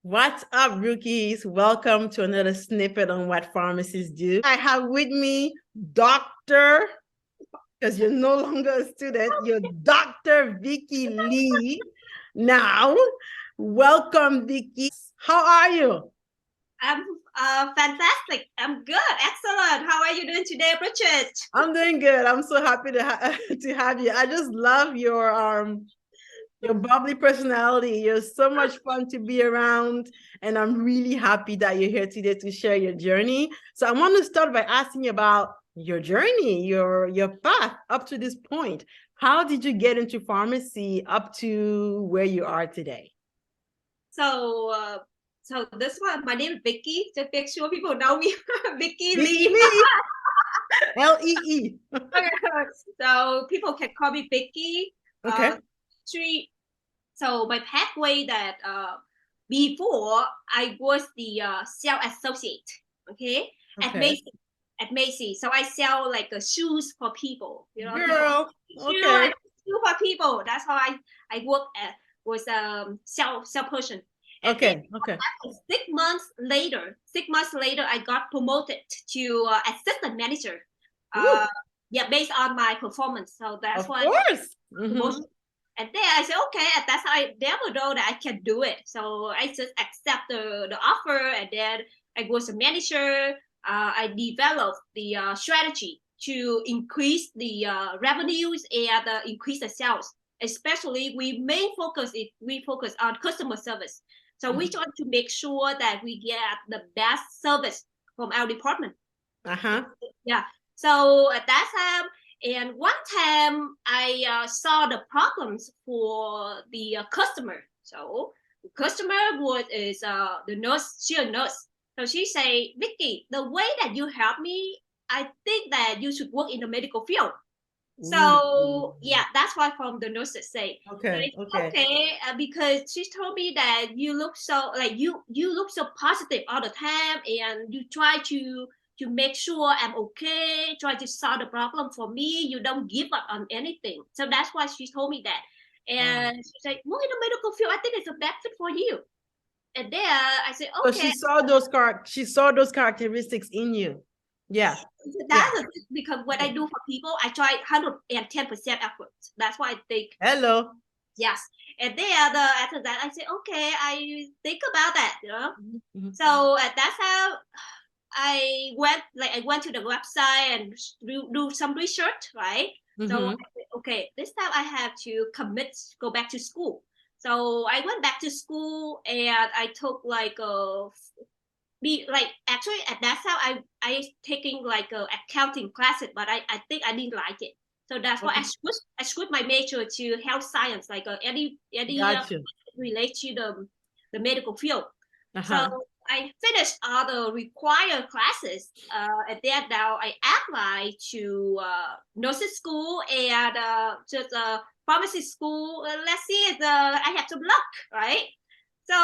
What's up, rookies? Welcome to another snippet on what pharmacists do. I have with me Dr. because you're no longer a student, you're Dr. Vicky Lee. Now, welcome, Vicky. How are you? I'm fantastic. I'm good. Excellent. How are you doing today, Bridget? I'm doing good. I'm so happy to have you. I just love your bubbly personality. You're so much fun to be around. And I'm really happy that you're here today to share your journey. So I want to start by asking you about your journey, your path up to this point. How did you get into pharmacy up to where you are today? So this one, my name is Vicky. Just make sure people know me, Vicky Vicky Lee. Lee, Lee. So people can call me Vicky. Okay. Three. So my pathway that before I was the sales associate. Okay, at Okay. Macys. At Macys. So I sell like shoes for people. People Girl. Okay. shoes for people. That's how I work at was sell person. And then Okay. Okay. 6 months later, I got promoted to assistant manager. Ooh, Yeah, based on my performance. So that's of why course. promotion. And then I said, okay, that's how I never know that I can do it. So I just accept the offer, and then I was a manager. I developed the strategy to increase the revenues and increase the sales. Especially, we focus on customer service. So we try to make sure that we get the best service from our department. Uh-huh. Yeah. So at that time, and one time I saw the problems for the customer. So the customer is the nurse. She a nurse. So she say, Vicky, the way that you help me, I think that you should work in the medical field. Ooh. So yeah, that's why from the nurses say, Okay. Okay. okay, because she told me that you look so like you look so positive all the time, and you try to make sure I'm okay, try to solve the problem for me. You don't give up on anything. So that's why she told me that, Wow. and she said, "Well, in the medical field, I think it's a bad fit for you." And then I said, So "Okay." she saw those characteristics in you. Yeah. Yeah. That's because what I do for people, I try 110% effort. That's why I think Hello. yes. And then after that, I said, okay, I think about that. Mhm. So that's how I went to the website and do some research, right? So I Mhm. said, okay, this time I have to go back to school. So I went back to school and I took like a be like actually at that time I taking like a accounting classes, but I think I didn't like it. So that's why Okay. I switched my major to health science, like any Got you. relate to the medical field. So Uh-huh. I finished all the required classes, and then now I apply to nursing school and just pharmacy school. Let's see if I have some luck, right? So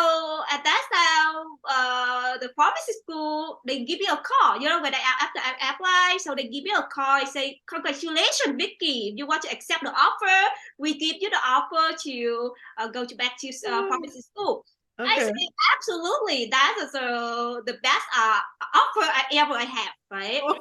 at that time, the pharmacy school they give you a call. When after I apply, so they give you a call. I say, "Congratulations, Vicky! You want to accept the offer? We give you the offer to go to back to pharmacy school." I Okay. say, "Absolutely, that is the best offer I ever have, right?" Oh.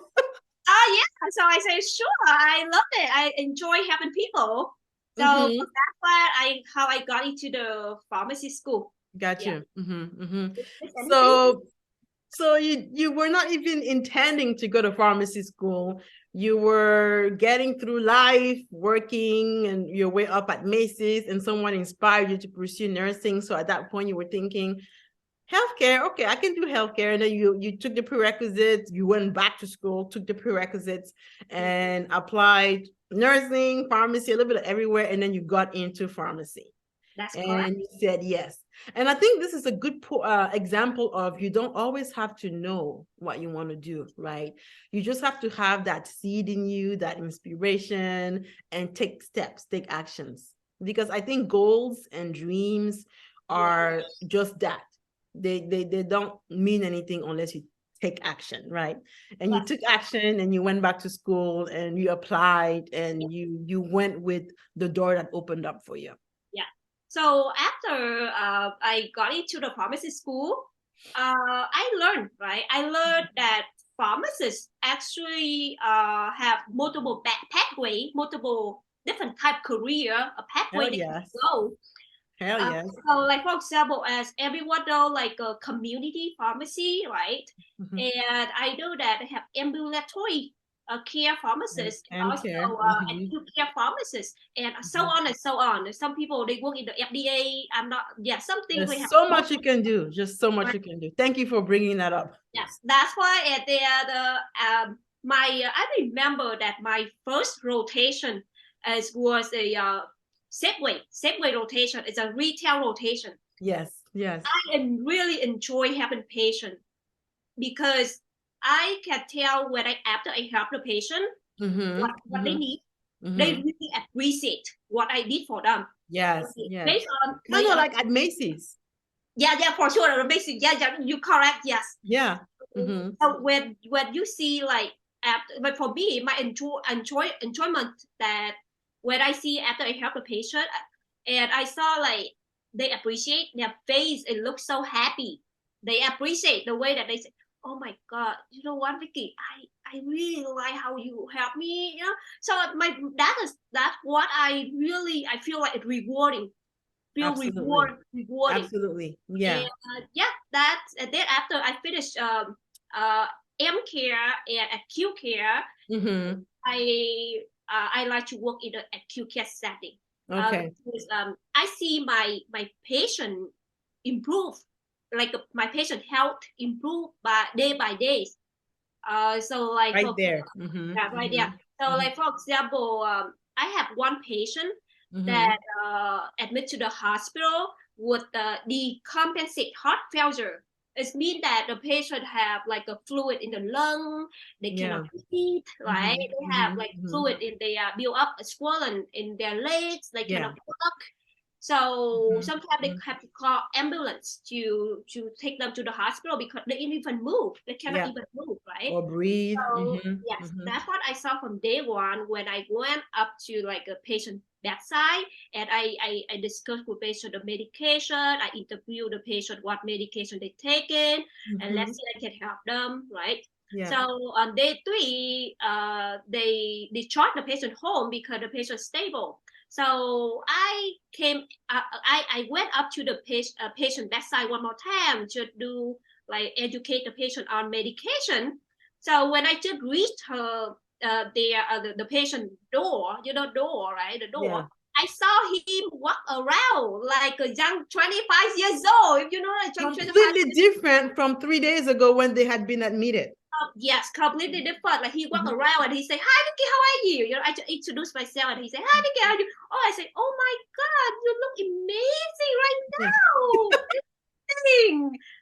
Yeah. So I say, "Sure, I love it. I enjoy helping people." So Mhm. that's why how I got into the pharmacy school. Got Yeah. you. Mhm. Mhm. Anything? So you were not even intending to go to pharmacy school. You were getting through life, working, and your way up at Macys, and someone inspired you to pursue nursing. So at that point, you were thinking, healthcare, okay, I can do healthcare. And then you took the prerequisites, you went back to school, took the prerequisites, and applied nursing, pharmacy, a little bit of everywhere, and then you got into pharmacy That's correct. and you said yes. And I think this is a good example of you don't always have to know what you want to do, right? You just have to have that seed in you, that inspiration, and take steps, take actions. Because I think goals and dreams Yeah. are just that. They don't mean anything unless you take action, right? And you Yes. took action and you went back to school and you applied and you went with the door that opened up for you. Yeah. So after I got into the pharmacy school, I learned, right? I learned that pharmacists actually have multiple pathway, multiple different type career, a pathway Hell they can yes. go. Hell yes. So like for example, as everyone know, like a community pharmacy, right? Mhm. And I know that they have ambulatory care pharmacists, And also care. acute care pharmacists, and so Mhm. on and so on. Some people they work in the FDA. I'm not, yeah, something we There's have. so much you can do. Just so much you can do. Thank you for bringing that up. Yes, that's why at I remember that my first rotation was a Safeway rotation. It's a retail rotation. Yes. Yes. I really enjoy having patient because I can tell when after I help the patient what they need, they really appreciate what I did for them. Yes. Okay. Yes. Based on Kind of like at Macys. yeah, for sure, basic, you correct, yes. Yeah. So when you see like after, but for me, my enjoyment that when I see after I help a patient and I saw like they appreciate their face, it looks so happy. They appreciate the way that they say, "Oh my God, you know what, Vicky? I really like how you help me." You know, so that's what I feel like it's rewarding. Feel Absolutely. rewarding. Absolutely. Yeah. And yeah, that's and then after I finished M care and acute care, I like to work in the acute care setting. Okay. Because, I see my patient improve, like my patient health improve by day. So like Right for there. yeah, right there. So like for example, I have one patient that admit to the hospital with the decompensate heart failure. It means that the patient have like a fluid in the lung, they cannot breathe, right? They have like fluid in their build up, swollen in their legs, they cannot walk. So sometimes they have to call ambulance to take them to the hospital because they didn't even move. They cannot even move, right? Or breathe. So yes, that's what I saw from day one when I went up to like a patient bedside and I discussed with patient the medication. I interview the patient what medication they taken and let's see I can help them, right? Yeah. So on day 3, they discharged the patient home because the patient stable. So I went up to the patient bedside one more time to do like educate the patient on medication. So when I just reached her, the patient door, door, right? The door. Yeah. I saw him walk around like a young 25 years old. If you know, like 25 Completely different from 3 days ago when they had been admitted. Yes, completely different. Like he walked around and he said, "Hi, Vicky, how are you?" You know, I just introduced myself and he said, "Hi, Vicky, how are you?" Oh, I said, "Oh my God, you look amazing right now."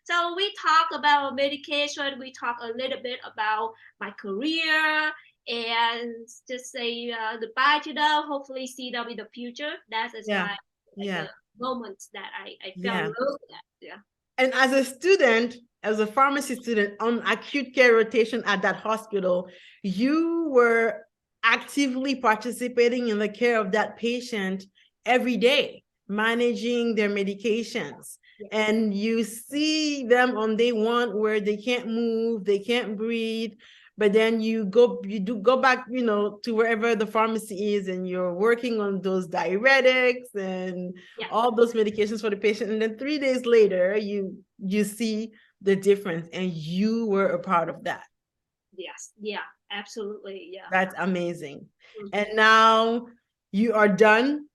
So we talk about medication. We talk a little bit about my career and just say goodbye to them. Hopefully, see them in the future. That is my the moment that I fell in love with that. Yeah. And as a student, as a pharmacy student on acute care rotation at that hospital, you were actively participating in the care of that patient every day, managing their medications. And you see them on day 1 where they can't move, they can't breathe, but then you do go back, to wherever the pharmacy is, and you're working on those diuretics and all those medications for the patient. And then 3 days later, you see the difference, and you were a part of that. Yes. Yeah, absolutely. Yeah. That's amazing. And now you are done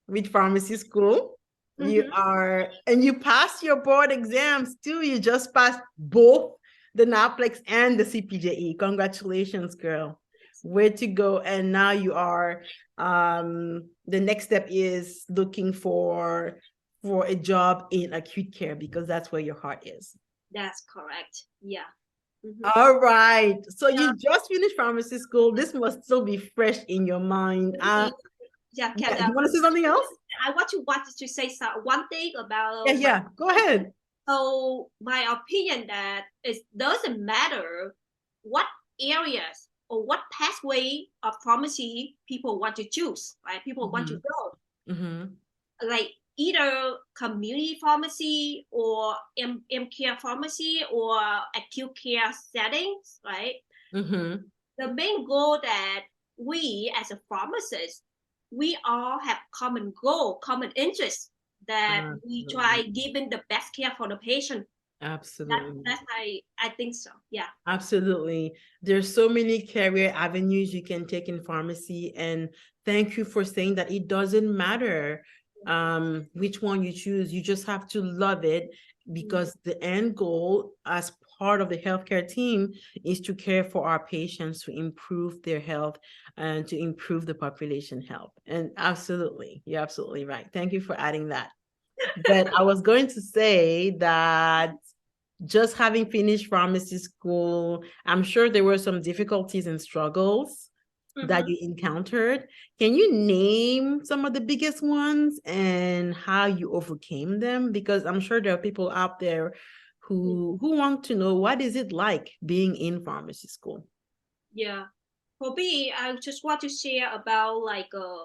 with pharmacy school. And you passed your board exams too. You just passed both the NAPLEX and the CPJE. Congratulations, girl. Way to go. And now you are, the next step is looking for a job in acute care because that's where your heart is. That's correct. Yeah. All right. So you just finished pharmacy school. This must still be fresh in your mind. You want to say something else? I wanted to say one thing about. Yeah. Go ahead. So my opinion that it doesn't matter what areas or what pathway of pharmacy people want to choose, right? People want to go. Like either community pharmacy or M-care pharmacy or acute care settings, right? Mm-hmm. The main goal that we as a pharmacist, we all have common goal, common interest that we try giving the best care for the patient. Absolutely. That's I think so. Yeah. Absolutely. There's so many career avenues you can take in pharmacy. And thank you for saying that it doesn't matter which one you choose. You just have to love it, because the end goal as part of the healthcare team is to care for our patients, to improve their health and to improve the population health. And absolutely, you're absolutely right. Thank you for adding that. But I was going to say that just having finished pharmacy school, I'm sure there were some difficulties and struggles that you encountered. Can you name some of the biggest ones and how you overcame them? Because I'm sure there are people out there who want to know, what is it like being in pharmacy school? Yeah. For me, I just want to share about like a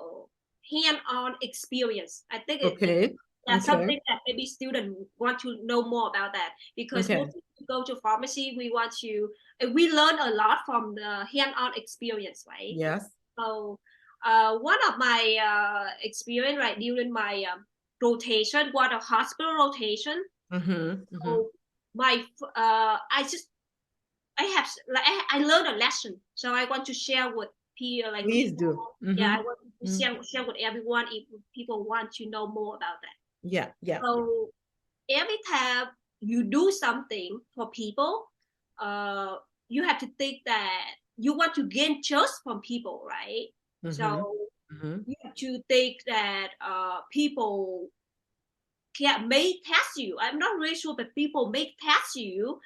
hands-on experience. I think Okay. that's Okay. something that maybe students want to know more about that, because Okay. mostly we go to pharmacy, we learn a lot from the hands-on experience, right? Yes. So one of my experience right during my rotation, was a hospital rotation. So my I have like I learned a lesson, so I want to share with peer like Please people. do. Yeah, I want to share with everyone if people want to know more about that. Yeah. Yeah. So every time you do something for people, you have to think that you want to gain trust from people, right? So you have to think that people may test you. I'm not really sure, but people may test you,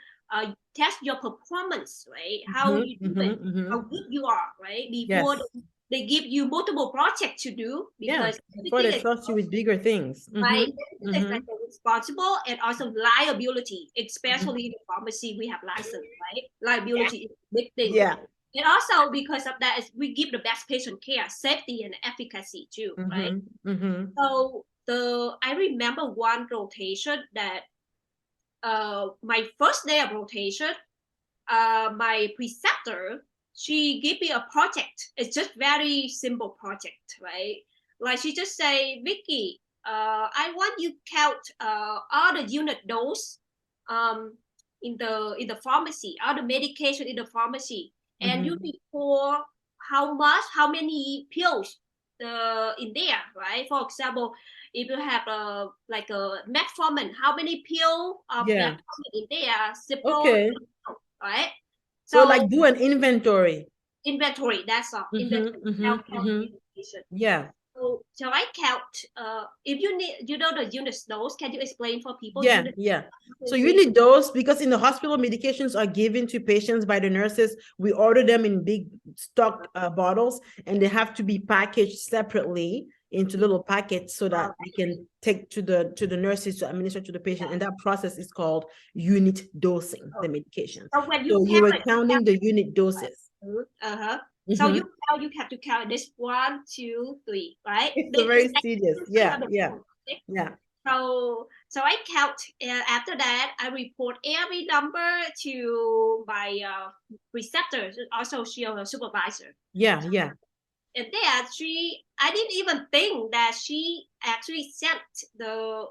test your performance, right? How you do it, how good you are, right? Before Yes. they give you multiple projects to do, Yeah. because Before they everything is trust you with bigger things. right. Everything is like responsible and also liability, especially in the pharmacy, we have license, right? Liability is a big thing. Yeah. And also because of that, is we give the best patient care, safety and efficacy too, right? So I remember one rotation that my first day of rotation, my preceptor, she gave me a project. It's just very simple project, right? Like she just say, Vicky, I want you count all the unit dose in the pharmacy, all the medication in the pharmacy, and you report how many pills in there, right? For example, if you have like a metformin, how many pill of Yeah. metformin in there, Cipro, Okay. right? So So like do an inventory. inventory, that's all. Inventory, calculation. Yeah. So shall I count? If you need, you know the unit dose. Can you explain for people Yeah. unit? Yeah. So you need those because in the hospital, medications are given to patients by the nurses. We order them in big stock bottles, and they have to be packaged separately into little packets so that we can take to the nurses to administer to the patient. And that process is called unit dosing the medication. So when you So you count were it, counting the unit doses. So you have to count this 1, 2, 3, right? It's very serious. Yeah. Yeah. Okay. Yeah. So I count, and after that I report every number to my preceptor, also she a supervisor. Yeah. Yeah. And then I didn't even think that she actually sent the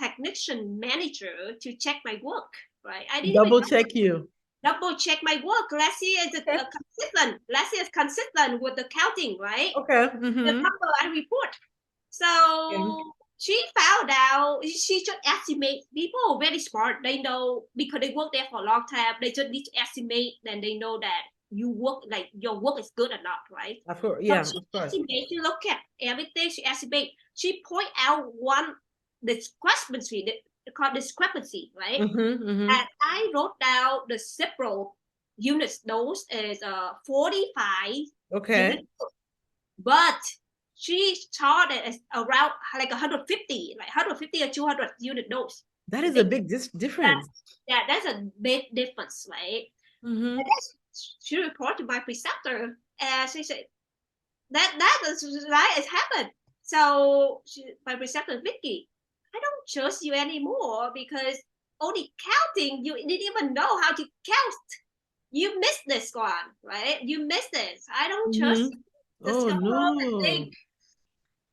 technician manager to check my work, right? I didn't even Double check you. double check my work. Let's see is it consistent. Let's see it's consistent with the counting, right? Okay. The number I report. So she found out, she just estimate. People are very smart. They know because they work there for a long time. They just need to estimate, and they know that you work like your work is good or not, right? Of course. So Yeah. she Of course. estimate. She look at everything. She estimate. She point out one discrepancy. Called discrepancy, right? And I wrote down the several units. Those is 45 Okay. units, but she charted as around like 150, like 150 or 200 unit dose. That is a big difference. That's a big difference, right? And she reported to my preceptor, and she said that is right. It happened. So my preceptor Vicky, I don't trust you anymore because only counting, you didn't even know how to count. You missed this one, right? You missed this. I don't trust Mm-hmm. you. Just Oh go home and no. think.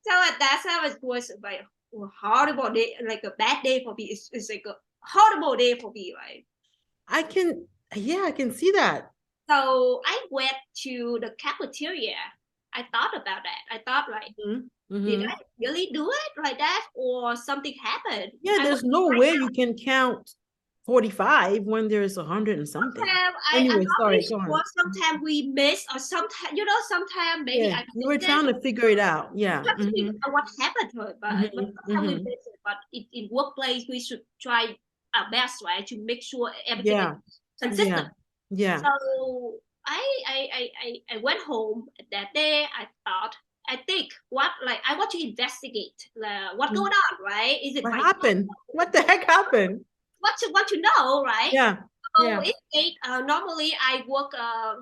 So at that time, it was like a horrible day, like a bad day for me. It's like a horrible day for me, right? I can see that. So I went to the cafeteria. I thought about that. I thought like, Mm-hmm. did Mm-hmm. I really do it like that, or something happened? Yeah, I there's want no way you can count 45 when there's 100 and something. sometimes I'm Anyway, not sorry, really go sure. on. Sometimes we miss, or sometimes sometimes maybe Yeah, I you were missed it. trying to figure it out. Yeah. Trying to figure Mm-hmm. out what happened to it, but Mm-hmm. sometimes we Mm-hmm. miss it. But in workplace, we should try our best, right, to make sure everything is Yeah. consistent. Yeah. Yeah. So I went home that day. I think what like I want to investigate what's going Mm. on, right? Is it What my happened? What the heck happened? want to know, right? Yeah. So Yeah. normally I work.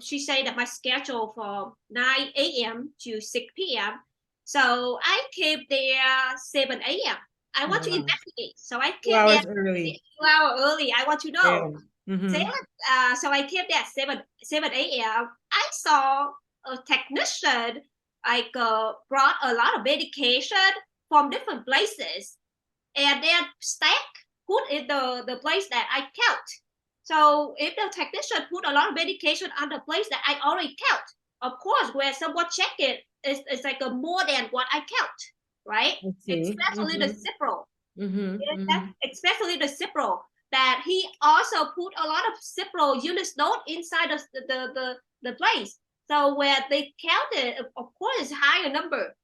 She said that my schedule from 9 a.m. to 6 p.m. So I came there 7 a.m. I want to Wow. investigate. So I Two came there hours early. 2 hours early. I want to know. Yeah. Mm-hmm. So I came there at 7 a.m. I saw a technician like brought a lot of medication from different places, and they are stacked put in the place that I count. So if the technician put a lot of medication on the place that I already count, of course, when someone check it, it's like a more than what I count, right? I see. Especially the Mm-hmm. Cipro, Mm-hmm. Mm-hmm. especially the Cipro, that he also put a lot of Cipro units note inside the place. So where they counted, of course, it's higher number.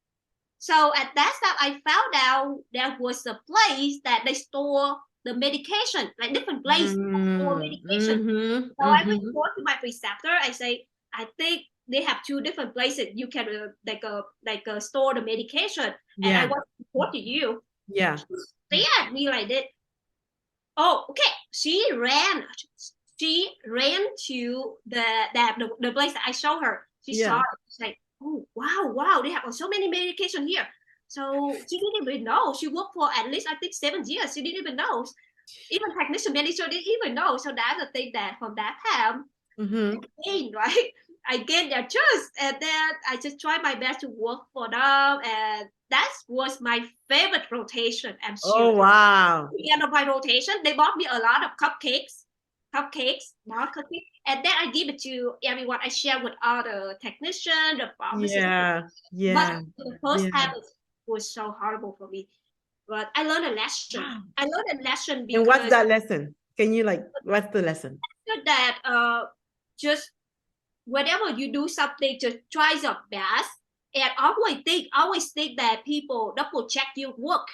So at that time, I found out there was a place that they store the medication, like different place for medication. Mm-hmm. So I Mm-hmm. report to my preceptor. I say, I think they have two different places you can store the medication, and I Yeah. want to report to you. Yeah. Stare at me like that. Oh, okay. She ran to the place that I showed her. She saw Yeah. it. She's like, oh wow, they have so many medication here. So she didn't even know. She worked for at least I think 7 years. She didn't even know. Even technician manager didn't even know. So that's the thing that from that time, Mm-hmm. again, right? I gained their trust, and then I just tried my best to work for them, and that was my favorite rotation. I'm sure Oh, wow. the end of my rotation, they bought me a lot of more cupcakes, and then I give it to everyone. I share with all the technicians, the pharmacists. Yeah. But Yeah. the first Yeah. time was so horrible for me. But I learned a lesson. Wow. I learned a lesson And what's because that lesson? Can you what's the lesson? that just whenever you do something, just try your best, and always think that people double check your work.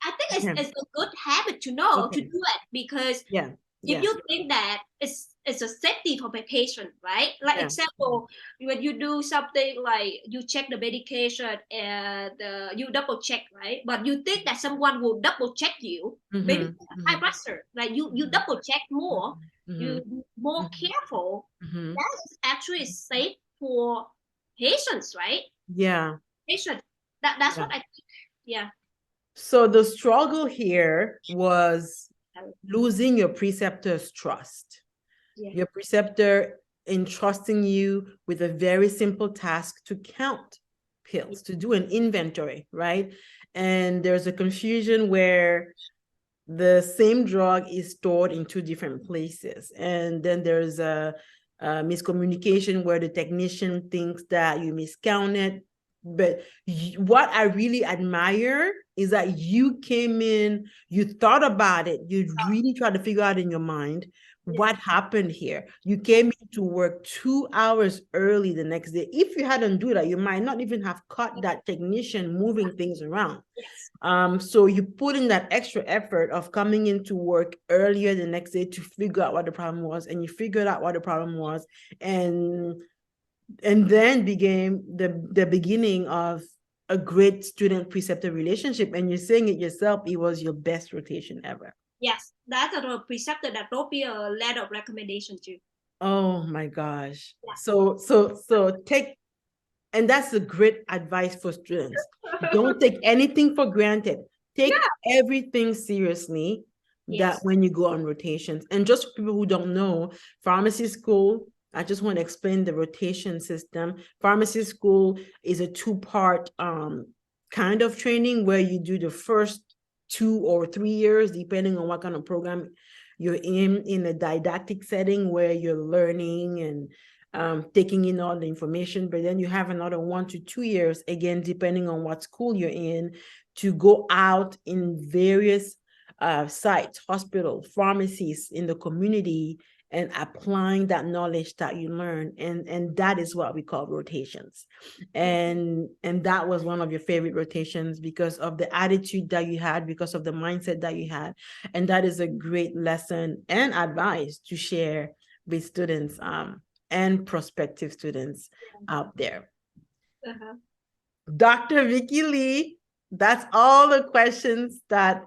I think Yeah. it's a good habit to know to Okay. do it, because Yeah. if Yeah. you think that it's a safety for my patient, right? Like Yeah. example, when you do something like you check the medication and you double check, right? But you think that someone will double check you, maybe Mm-hmm. high pressure, like you double check more, Mm-hmm. you more Mm-hmm. careful. Mm-hmm. That is actually safe for patients, right? Yeah. Patient. That's Yeah. what I think. Yeah. So the struggle here was losing your preceptor's trust. Yeah. Your preceptor entrusting you with a very simple task to count pills, to do an inventory, right? And there's a confusion where the same drug is stored in two different places. And then there's a miscommunication where the technician thinks that you miscounted. But what I really admire is that you came in, you thought about it, you really tried to figure out in your mind what happened here. You came into work 2 hours early the next day. If you hadn't do that, you might not even have caught that technician moving things around. So you put in that extra effort of coming into work earlier the next day to figure out what the problem was, and you figured out what the problem was, and then became the beginning of a great student preceptor relationship. And you're saying it yourself, it was your best rotation ever. Yes, that's a preceptor that wrote me a letter of recommendation too. Oh my gosh. Yeah. So take, and that's a great advice for students. Don't take anything for granted. take everything seriously that when you go on rotations. And just for people who don't know, pharmacy school, I just want to explain the rotation system. Pharmacy school is a two-part kind of training where you do the first 2 or 3 years, depending on what kind of program you're in a didactic setting where you're learning and taking in all the information. But then you have another 1 to 2 years, again, depending on what school you're in, to go out in various sites, hospitals, pharmacies in the community, and applying that knowledge that you learn. And that is what we call rotations. And that was one of your favorite rotations because of the attitude that you had, because of the mindset that you had. And that is a great lesson and advice to share with students and prospective students out there. Dr. Vicky Lee, that's all the questions that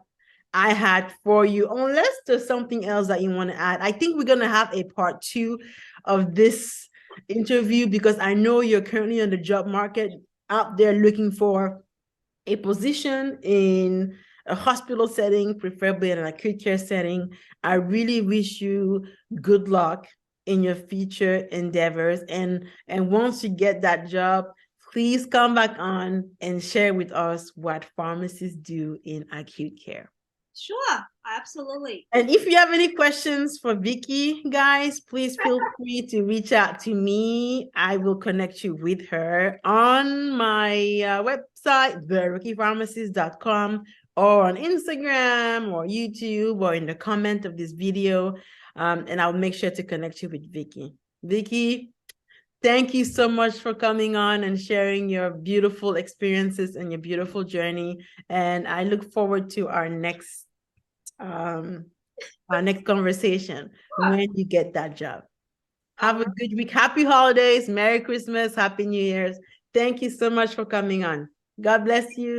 I had for you, unless there's something else that you want to add. I think we're going to have a part 2 of this interview because I know you're currently on the job market out there looking for a position in a hospital setting, preferably in an acute care setting. I really wish you good luck in your future endeavors. And once you get that job, please come back on and share with us what pharmacists do in acute care. Sure, absolutely. And if you have any questions for Vicky, guys, please feel free to reach out to me. I will connect you with her on my website, therookiepharmacist.com, or on Instagram or YouTube or in the comment of this video. And I'll make sure to connect you with Vicky. Vicky, thank you so much for coming on and sharing your beautiful experiences and your beautiful journey. And I look forward to our next conversation when you get that job. Have a good week. Happy holidays. Merry Christmas. Happy New Year's. Thank you so much for coming on. God bless you.